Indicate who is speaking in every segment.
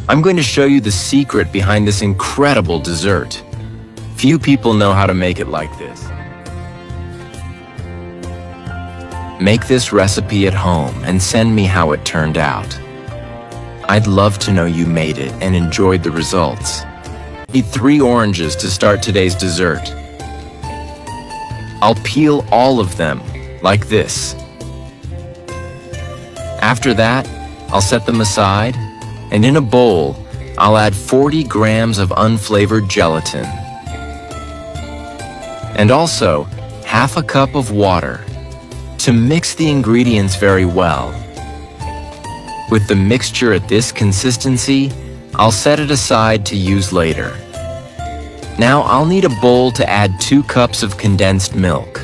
Speaker 1: I'm going to show you the secret behind this incredible dessert. Few people know how to make it like this. Make this recipe at home and send me how it turned out. I'd love to know you made it and enjoyed the results. Need 3 oranges to start today's dessert. I'll peel all of them, like this. After that, I'll set them aside, and in a bowl, I'll add 40 grams of unflavored gelatin. And also, half a cup of water to mix the ingredients very well. With the mixture at this consistency, I'll set it aside to use later. Now I'll need a bowl to add 2 cups of condensed milk.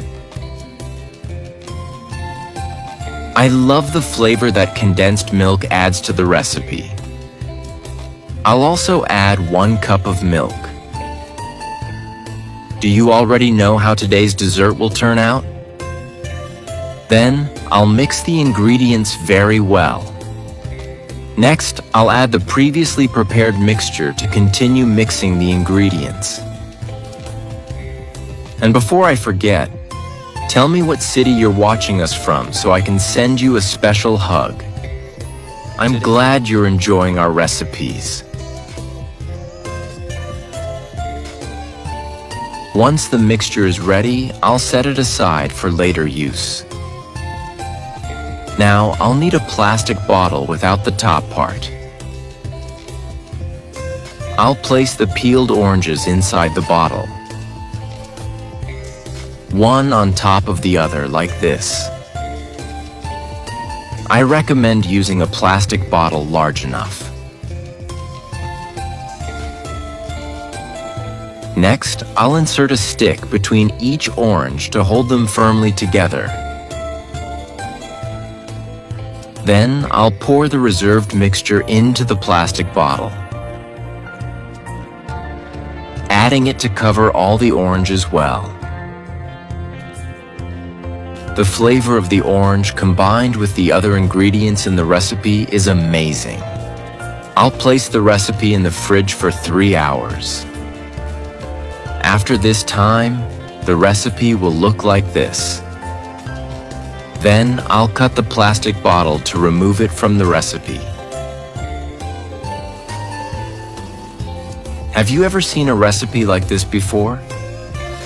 Speaker 1: I love the flavor that condensed milk adds to the recipe. I'll also add 1 cup of milk. Do you already know how today's dessert will turn out? Then I'll mix the ingredients very well. Next, I'll add the previously prepared mixture to continue mixing the ingredients. And before I forget, tell me what city you're watching us from so I can send you a special hug. I'm glad you're enjoying our recipes. Once the mixture is ready, I'll set it aside for later use. Now, I'll need a plastic bottle without the top part. I'll place the peeled oranges inside the bottle, one on top of the other like this. I recommend using a plastic bottle large enough. Next, I'll insert a stick between each orange to hold them firmly together. Then, I'll pour the reserved mixture into the plastic bottle, adding it to cover all the oranges well. The flavor of the orange combined with the other ingredients in the recipe is amazing. I'll place the recipe in the fridge for 3 hours. After this time, the recipe will look like this. Then, I'll cut the plastic bottle to remove it from the recipe. Have you ever seen a recipe like this before?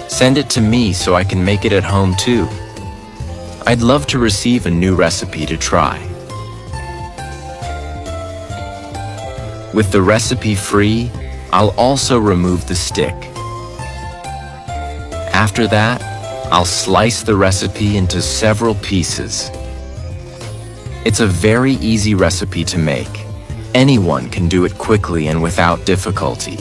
Speaker 1: Send it to me so I can make it at home too. I'd love to receive a new recipe to try. With the recipe free, I'll also remove the stick. After that, I'll slice the recipe into several pieces. It's a very easy recipe to make. Anyone can do it quickly and without difficulty.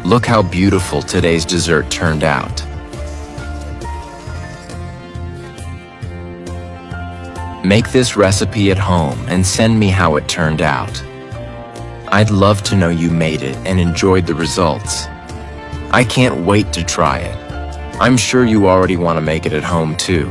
Speaker 1: Look how beautiful today's dessert turned out. Make this recipe at home and send me how it turned out. I'd love to know you made it and enjoyed the results. I can't wait to try it. I'm sure you already want to make it at home too.